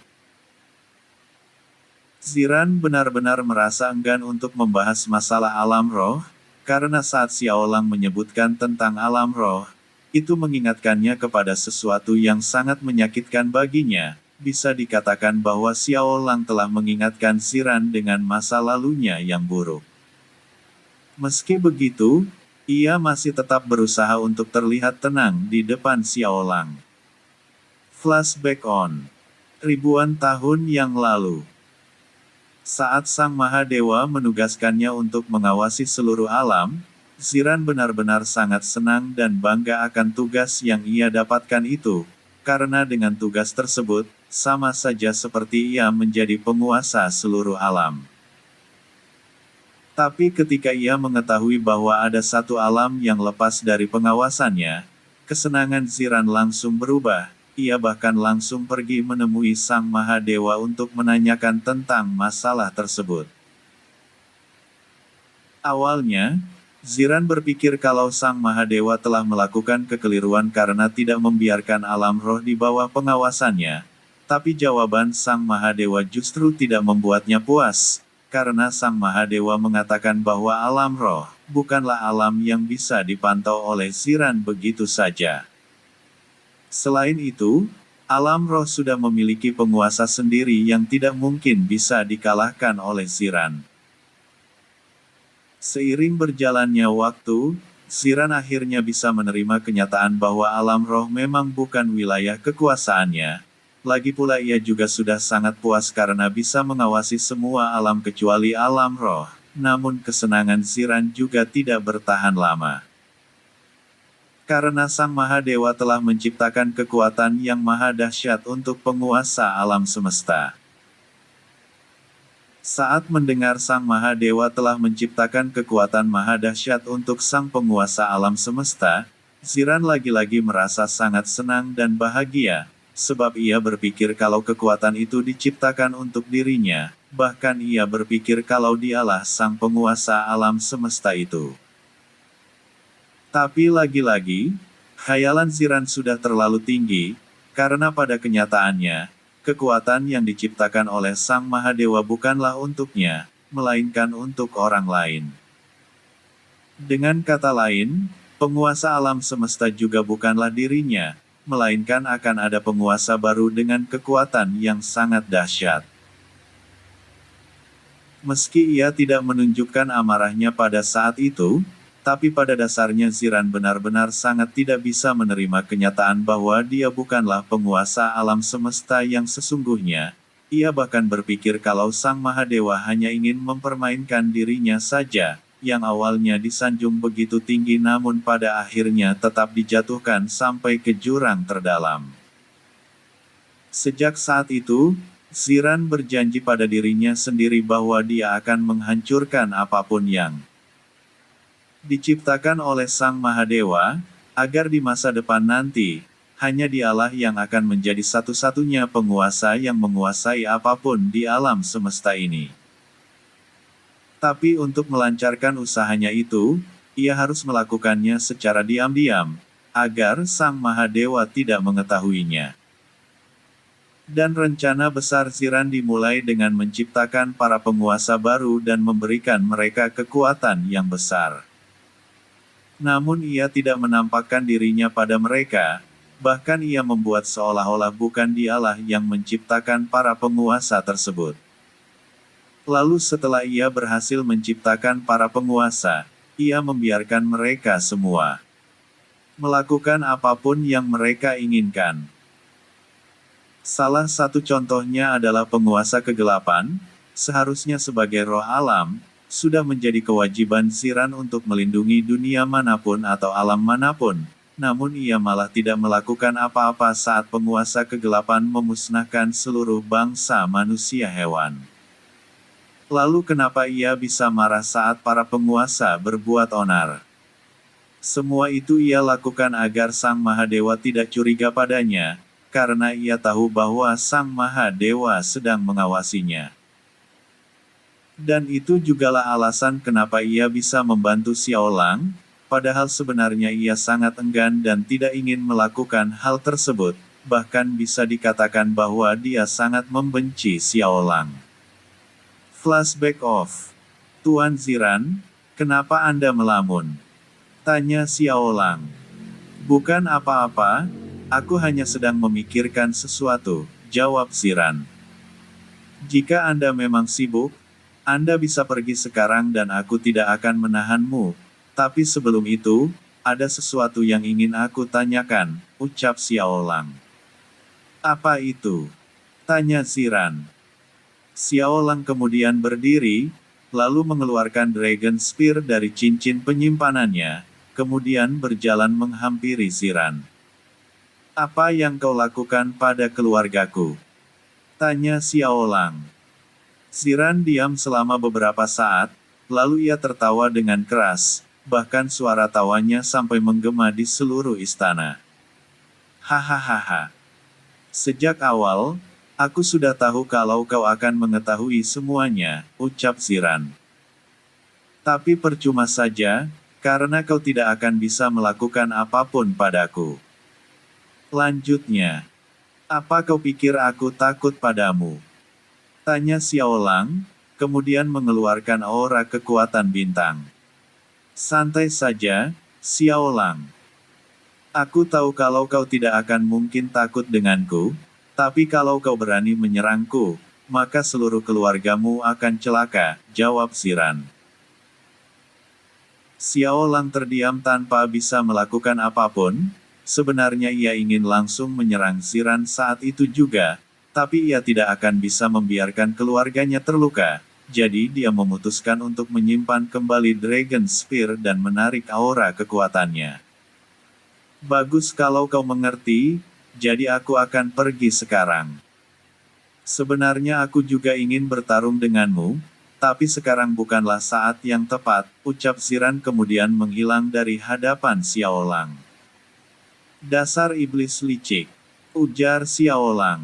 Ziran benar-benar merasa enggan untuk membahas masalah alam roh, karena saat Xiaolang menyebutkan tentang alam roh, itu mengingatkannya kepada sesuatu yang sangat menyakitkan baginya. Bisa dikatakan bahwa Xiaolang telah mengingatkan Ziran dengan masa lalunya yang buruk. Meski begitu, ia masih tetap berusaha untuk terlihat tenang di depan Xiaolang. Flashback on. Ribuan tahun yang lalu. Saat Sang Mahadewa menugaskannya untuk mengawasi seluruh alam, Ziran benar-benar sangat senang dan bangga akan tugas yang ia dapatkan itu, karena dengan tugas tersebut, sama saja seperti ia menjadi penguasa seluruh alam. Tapi ketika ia mengetahui bahwa ada satu alam yang lepas dari pengawasannya, kesenangan Ziran langsung berubah, ia bahkan langsung pergi menemui Sang Mahadewa untuk menanyakan tentang masalah tersebut. Awalnya, Ziran berpikir kalau Sang Mahadewa telah melakukan kekeliruan karena tidak membiarkan alam roh di bawah pengawasannya, tapi jawaban Sang Mahadewa justru tidak membuatnya puas, karena Sang Mahadewa mengatakan bahwa alam roh bukanlah alam yang bisa dipantau oleh Ziran begitu saja. Selain itu, alam roh sudah memiliki penguasa sendiri yang tidak mungkin bisa dikalahkan oleh Ziran. Seiring berjalannya waktu, Ziran akhirnya bisa menerima kenyataan bahwa alam roh memang bukan wilayah kekuasaannya. Lagi pula ia juga sudah sangat puas karena bisa mengawasi semua alam kecuali alam roh, namun kesenangan Ziran juga tidak bertahan lama. Karena Sang Mahadewa telah menciptakan kekuatan yang maha dahsyat untuk penguasa alam semesta. Saat mendengar Sang Mahadewa telah menciptakan kekuatan maha dahsyat untuk sang penguasa alam semesta, Ziran lagi-lagi merasa sangat senang dan bahagia, sebab ia berpikir kalau kekuatan itu diciptakan untuk dirinya, bahkan ia berpikir kalau dialah sang penguasa alam semesta itu. Tapi lagi-lagi, khayalan Ziran sudah terlalu tinggi, karena pada kenyataannya, kekuatan yang diciptakan oleh Sang Mahadewa bukanlah untuknya, melainkan untuk orang lain. Dengan kata lain, penguasa alam semesta juga bukanlah dirinya, melainkan akan ada penguasa baru dengan kekuatan yang sangat dahsyat. Meski ia tidak menunjukkan amarahnya pada saat itu, tapi pada dasarnya Ziran benar-benar sangat tidak bisa menerima kenyataan bahwa dia bukanlah penguasa alam semesta yang sesungguhnya. Ia bahkan berpikir kalau Sang Mahadewa hanya ingin mempermainkan dirinya saja, yang awalnya disanjung begitu tinggi namun pada akhirnya tetap dijatuhkan sampai ke jurang terdalam. Sejak saat itu, Ziran berjanji pada dirinya sendiri bahwa dia akan menghancurkan apapun yang diciptakan oleh Sang Mahadewa, agar di masa depan nanti, hanya dialah yang akan menjadi satu-satunya penguasa yang menguasai apapun di alam semesta ini. Tapi untuk melancarkan usahanya itu, ia harus melakukannya secara diam-diam, agar Sang Mahadewa tidak mengetahuinya. Dan rencana besar Ziran dimulai dengan menciptakan para penguasa baru dan memberikan mereka kekuatan yang besar. Namun ia tidak menampakkan dirinya pada mereka, bahkan ia membuat seolah-olah bukan dialah yang menciptakan para penguasa tersebut. Lalu setelah ia berhasil menciptakan para penguasa, ia membiarkan mereka semua melakukan apapun yang mereka inginkan. Salah satu contohnya adalah penguasa kegelapan, seharusnya sebagai roh alam, sudah menjadi kewajiban Ziran untuk melindungi dunia manapun atau alam manapun, namun ia malah tidak melakukan apa-apa saat penguasa kegelapan memusnahkan seluruh bangsa manusia hewan. Lalu kenapa ia bisa marah saat para penguasa berbuat onar? Semua itu ia lakukan agar Sang Mahadewa tidak curiga padanya, karena ia tahu bahwa Sang Mahadewa sedang mengawasinya. Dan itu jugalah alasan kenapa ia bisa membantu Xiaolang, padahal sebenarnya ia sangat enggan dan tidak ingin melakukan hal tersebut, bahkan bisa dikatakan bahwa dia sangat membenci Xiaolang. Flashback off. Tuan Ziran, kenapa Anda melamun? Tanya Xiaolang. Bukan apa-apa, aku hanya sedang memikirkan sesuatu, jawab Ziran. Jika Anda memang sibuk, Anda bisa pergi sekarang dan aku tidak akan menahanmu, tapi sebelum itu, ada sesuatu yang ingin aku tanyakan, ucap Xiaolang. Apa itu? Tanya Ziran. Xiaolang kemudian berdiri, lalu mengeluarkan Dragon Spear dari cincin penyimpanannya, kemudian berjalan menghampiri Ziran. Apa yang kau lakukan pada keluargaku? Tanya Xiaolang. Ziran diam selama beberapa saat, lalu ia tertawa dengan keras, bahkan suara tawanya sampai menggema di seluruh istana. Hahaha. Sejak awal, aku sudah tahu kalau kau akan mengetahui semuanya, ucap Ziran. Tapi percuma saja, karena kau tidak akan bisa melakukan apapun padaku. Lanjutnya, apa kau pikir aku takut padamu? Tanya Xiaolang, kemudian mengeluarkan aura kekuatan bintang. Santai saja, Xiaolang. Aku tahu kalau kau tidak akan mungkin takut denganku, tapi kalau kau berani menyerangku, maka seluruh keluargamu akan celaka, jawab Ziran. Xiaolang terdiam tanpa bisa melakukan apapun, sebenarnya ia ingin langsung menyerang Ziran saat itu juga, tapi ia tidak akan bisa membiarkan keluarganya terluka, jadi dia memutuskan untuk menyimpan kembali Dragon Spear dan menarik aura kekuatannya. Bagus kalau kau mengerti, jadi aku akan pergi sekarang. Sebenarnya aku juga ingin bertarung denganmu, tapi sekarang bukanlah saat yang tepat, ucap Ziran kemudian menghilang dari hadapan Xiaolang. Dasar iblis licik, ujar Xiaolang.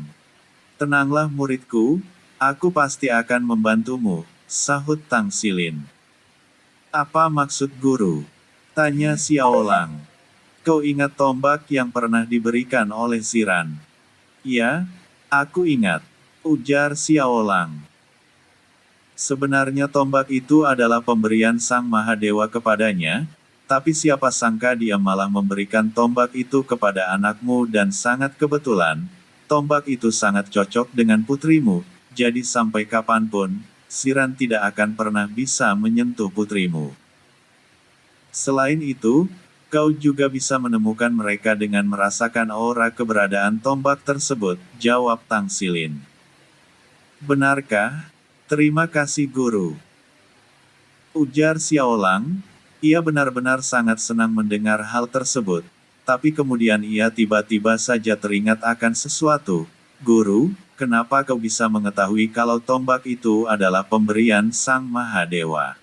Tenanglah muridku, aku pasti akan membantumu, sahut Tang Xilin. Apa maksud guru? Tanya Xiaolang. Kau ingat tombak yang pernah diberikan oleh Ziran? Ya, aku ingat, ujar Xiaolang. Sebenarnya tombak itu adalah pemberian Sang Mahadewa kepadanya, tapi siapa sangka dia malah memberikan tombak itu kepada anakmu dan sangat kebetulan, tombak itu sangat cocok dengan putrimu, jadi sampai kapanpun, Ziran tidak akan pernah bisa menyentuh putrimu. Selain itu, kau juga bisa menemukan mereka dengan merasakan aura keberadaan tombak tersebut, jawab Tang Xilin. Benarkah? Terima kasih guru. Ujar Xiaolang, ia benar-benar sangat senang mendengar hal tersebut, tapi kemudian ia tiba-tiba saja teringat akan sesuatu. Guru, kenapa kau bisa mengetahui kalau tombak itu adalah pemberian Sang Mahadewa?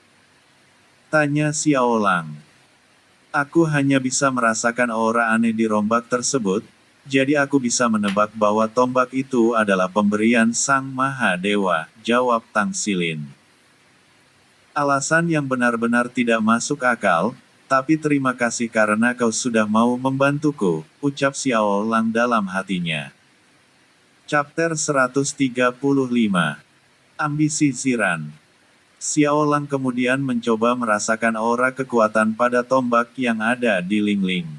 Tanya Xiaolang. Aku hanya bisa merasakan aura aneh di rombak tersebut, jadi aku bisa menebak bahwa tombak itu adalah pemberian Sang Mahadewa, jawab Tang Xilin. Alasan yang benar-benar tidak masuk akal, tapi terima kasih karena kau sudah mau membantuku, ucap Xiaolang dalam hatinya. Chapter 135. Ambisi Ziran. Xiaolang kemudian mencoba merasakan aura kekuatan pada tombak yang ada di Lingling.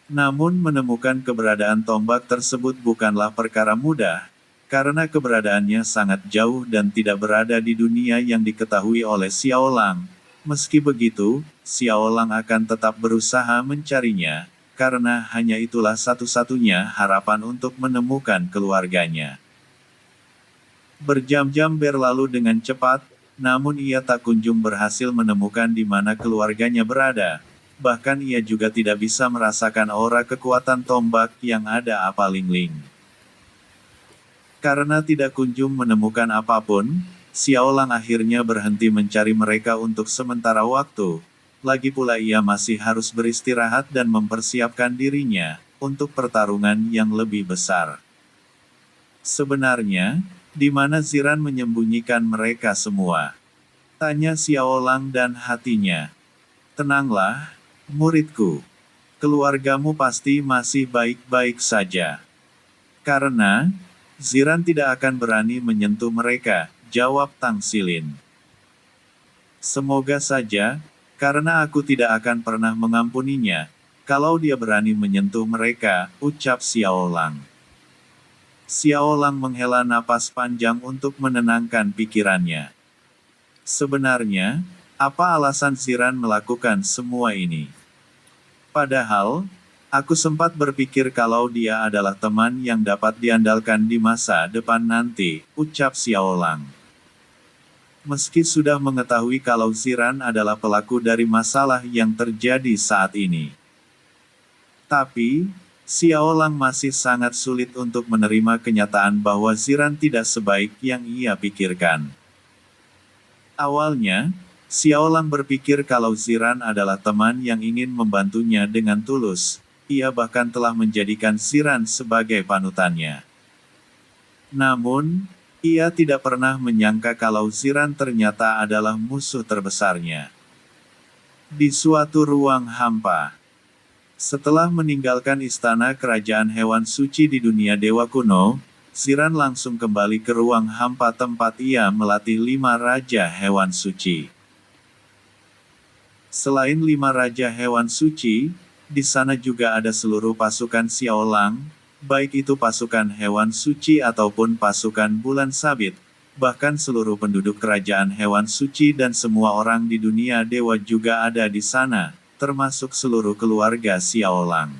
Namun menemukan keberadaan tombak tersebut bukanlah perkara mudah, karena keberadaannya sangat jauh dan tidak berada di dunia yang diketahui oleh Xiaolang. Meski begitu, Xiaolang akan tetap berusaha mencarinya, karena hanya itulah satu-satunya harapan untuk menemukan keluarganya. Berjam-jam berlalu dengan cepat, namun ia tak kunjung berhasil menemukan di mana keluarganya berada. Bahkan ia juga tidak bisa merasakan aura kekuatan tombak yang ada apa Lingling. Karena tidak kunjung menemukan apapun, Xiaolang akhirnya berhenti mencari mereka untuk sementara waktu. Lagi pula ia masih harus beristirahat dan mempersiapkan dirinya untuk pertarungan yang lebih besar. Sebenarnya, di mana Ziran menyembunyikan mereka semua? Tanya Xiaolang dan hatinya. Tenanglah, muridku. Keluargamu pasti masih baik-baik saja. Karena, Ziran tidak akan berani menyentuh mereka, jawab Tang Xilin. Semoga saja, karena aku tidak akan pernah mengampuninya, kalau dia berani menyentuh mereka, ucap Xiaolang. Xiaolang menghela napas panjang untuk menenangkan pikirannya. Sebenarnya, apa alasan Ziran melakukan semua ini? Padahal, aku sempat berpikir kalau dia adalah teman yang dapat diandalkan di masa depan nanti, ucap Xiaolang. Meski sudah mengetahui kalau Ziran adalah pelaku dari masalah yang terjadi saat ini. Tapi, Xiaolang masih sangat sulit untuk menerima kenyataan bahwa Ziran tidak sebaik yang ia pikirkan. Awalnya, Xiaolang berpikir kalau Ziran adalah teman yang ingin membantunya dengan tulus. Ia bahkan telah menjadikan Ziran sebagai panutannya. Namun, ia tidak pernah menyangka kalau Ziran ternyata adalah musuh terbesarnya. Di suatu ruang hampa. Setelah meninggalkan istana kerajaan hewan suci di dunia dewa kuno, Ziran langsung kembali ke ruang hampa tempat ia melatih 5 raja hewan suci. Selain 5 raja hewan suci, di sana juga ada seluruh pasukan Xiaolang, baik itu pasukan hewan suci ataupun pasukan bulan sabit, bahkan seluruh penduduk kerajaan hewan suci dan semua orang di dunia dewa juga ada di sana, termasuk seluruh keluarga Xiaolang.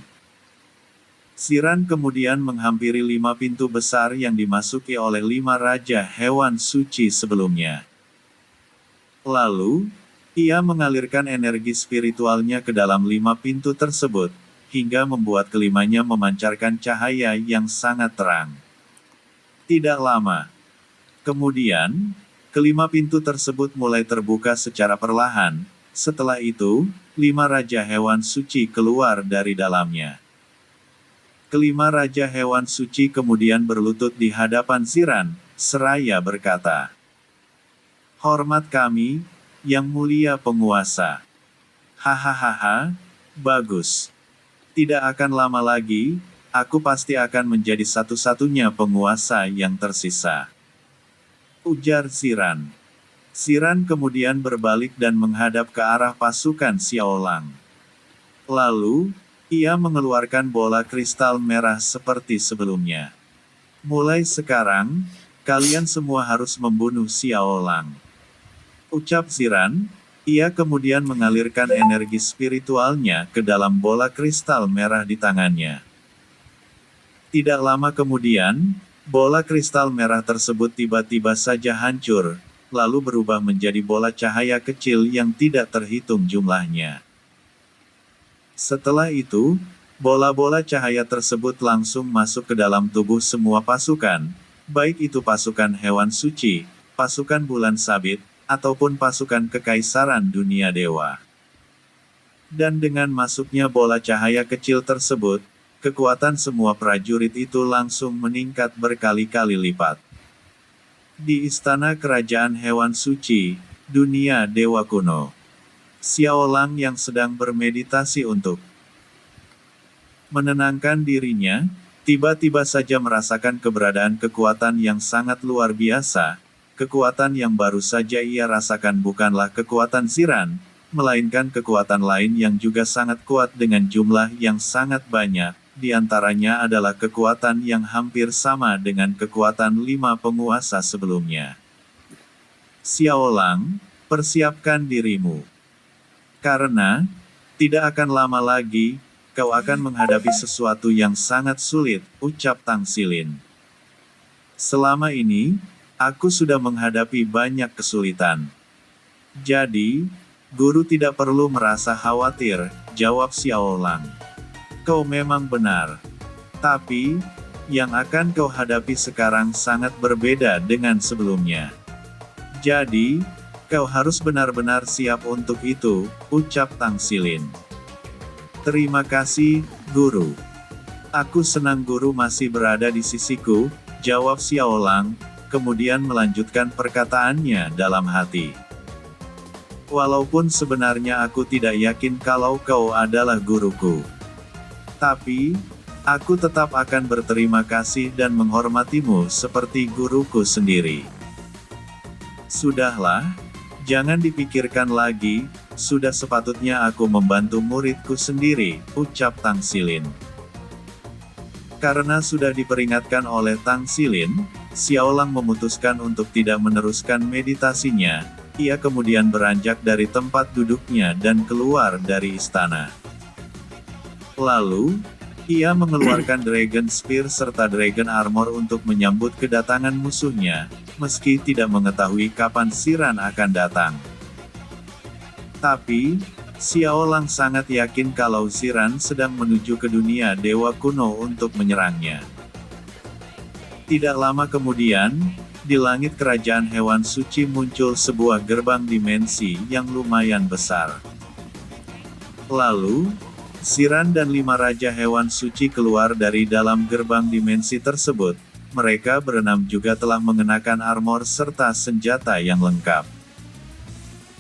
Ziran kemudian menghampiri 5 pintu besar yang dimasuki oleh 5 raja hewan suci sebelumnya. Lalu, ia mengalirkan energi spiritualnya ke dalam 5 pintu tersebut, hingga membuat kelimanya memancarkan cahaya yang sangat terang. Tidak lama kemudian, kelima pintu tersebut mulai terbuka secara perlahan. Setelah itu, 5 raja hewan suci keluar dari dalamnya. Kelima raja hewan suci kemudian berlutut di hadapan Ziran, seraya berkata, "Hormat kami, yang mulia penguasa." Hahaha, bagus. Tidak akan lama lagi, aku pasti akan menjadi satu-satunya penguasa yang tersisa, ujar Ziran. Ziran kemudian berbalik dan menghadap ke arah pasukan Xiaolang. Lalu, ia mengeluarkan bola kristal merah seperti sebelumnya. "Mulai sekarang, kalian semua harus membunuh Xiaolang," ucap Ziran. Ia kemudian mengalirkan energi spiritualnya ke dalam bola kristal merah di tangannya. Tidak lama kemudian, bola kristal merah tersebut tiba-tiba saja hancur, lalu berubah menjadi bola cahaya kecil yang tidak terhitung jumlahnya. Setelah itu, bola-bola cahaya tersebut langsung masuk ke dalam tubuh semua pasukan, baik itu pasukan hewan suci, pasukan bulan sabit, ataupun pasukan kekaisaran dunia dewa. Dan dengan masuknya bola cahaya kecil tersebut, kekuatan semua prajurit itu langsung meningkat berkali-kali lipat. Di istana kerajaan hewan suci, dunia dewa kuno, Xiaolang yang sedang bermeditasi untuk menenangkan dirinya, tiba-tiba saja merasakan keberadaan kekuatan yang sangat luar biasa. Kekuatan yang baru saja ia rasakan bukanlah kekuatan Ziran, melainkan kekuatan lain yang juga sangat kuat dengan jumlah yang sangat banyak. Di antaranya adalah kekuatan yang hampir sama dengan kekuatan 5 penguasa sebelumnya. "Xiaolang, persiapkan dirimu. Karena, tidak akan lama lagi, kau akan menghadapi sesuatu yang sangat sulit," ucap Tang Xilin. "Selama ini, aku sudah menghadapi banyak kesulitan. Jadi, guru tidak perlu merasa khawatir," jawab Xiaolang. "Kau memang benar. Tapi, yang akan kau hadapi sekarang sangat berbeda dengan sebelumnya. Jadi, kau harus benar-benar siap untuk itu," ucap Tang Xilin. "Terima kasih, guru. Aku senang guru masih berada di sisiku," jawab Xiaolang, kemudian melanjutkan perkataannya dalam hati. "Walaupun sebenarnya aku tidak yakin kalau kau adalah guruku. Tapi, aku tetap akan berterima kasih dan menghormatimu seperti guruku sendiri." "Sudahlah, jangan dipikirkan lagi, sudah sepatutnya aku membantu muridku sendiri," ucap Tang Xilin. Karena sudah diperingatkan oleh Tang Xilin, Xiaolang memutuskan untuk tidak meneruskan meditasinya. Ia kemudian beranjak dari tempat duduknya dan keluar dari istana. Lalu, ia mengeluarkan Dragon Spear serta Dragon Armor untuk menyambut kedatangan musuhnya, meski tidak mengetahui kapan Ziran akan datang. Tapi, Xiaolang sangat yakin kalau Ziran sedang menuju ke dunia dewa kuno untuk menyerangnya. Tidak lama kemudian, di langit kerajaan hewan suci muncul sebuah gerbang dimensi yang lumayan besar. Lalu, Ziran dan 5 raja hewan suci keluar dari dalam gerbang dimensi tersebut. Mereka berenam juga telah mengenakan armor serta senjata yang lengkap,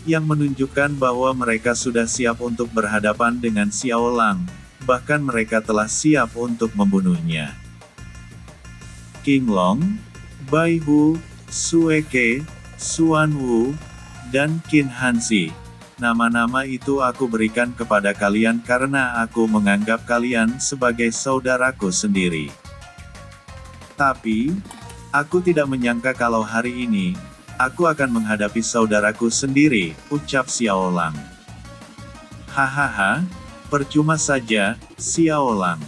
yang menunjukkan bahwa mereka sudah siap untuk berhadapan dengan Xiaolang, bahkan mereka telah siap untuk membunuhnya. King Long, Bai Hu, Sue Ke, Xuan Wu, dan Qin Hanzi. Nama-nama itu aku berikan kepada kalian karena aku menganggap kalian sebagai saudaraku sendiri. Tapi, aku tidak menyangka kalau hari ini, aku akan menghadapi saudaraku sendiri, ucap Xiaolang. Hahaha, percuma saja, Xiaolang.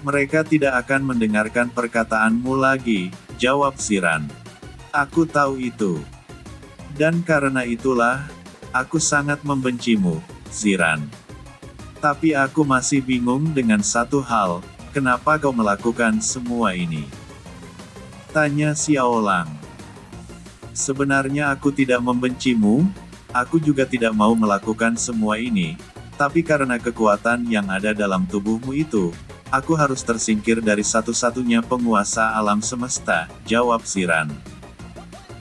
Mereka tidak akan mendengarkan perkataanmu lagi, jawab Ziran. Aku tahu itu. Dan karena itulah, aku sangat membencimu, Ziran. Tapi aku masih bingung dengan satu hal, kenapa kau melakukan semua ini? Tanya Xiaolang. Sebenarnya aku tidak membencimu, aku juga tidak mau melakukan semua ini, tapi karena kekuatan yang ada dalam tubuhmu itu, aku harus tersingkir dari satu-satunya penguasa alam semesta, jawab Ziran.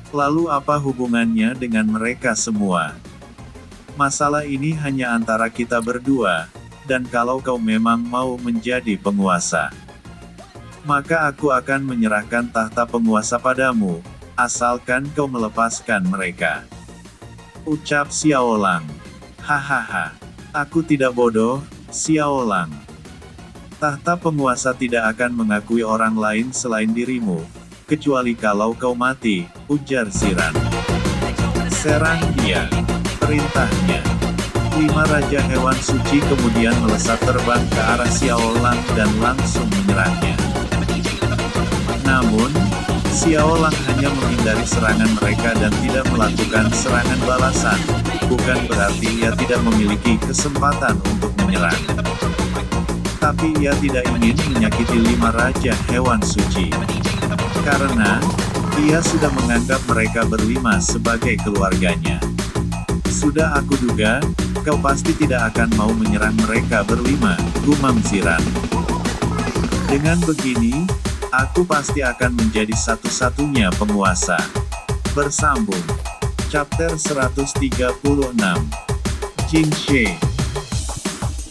Lalu apa hubungannya dengan mereka semua? Masalah ini hanya antara kita berdua, dan kalau kau memang mau menjadi penguasa, maka aku akan menyerahkan tahta penguasa padamu, asalkan kau melepaskan mereka. Ucap Xiaolang. Hahaha. Aku tidak bodoh, Xiaolang. Tahta penguasa tidak akan mengakui orang lain selain dirimu, kecuali kalau kau mati, ujar Ziran. Serang dia. Perintahnya. 5 raja hewan suci kemudian melesat terbang ke arah Xiaolang dan langsung menyerangnya. Namun, Xiaolang hanya menghindari serangan mereka dan tidak melakukan serangan balasan, bukan berarti ia tidak memiliki kesempatan untuk menyerang. Tapi ia tidak ingin menyakiti 5 raja hewan suci. Karena, ia sudah menganggap mereka berlima sebagai keluarganya. Sudah aku duga, kau pasti tidak akan mau menyerang mereka berlima, gumam Ziran. Dengan begini, aku pasti akan menjadi satu-satunya penguasa. Bersambung. Chapter 136. Jing She.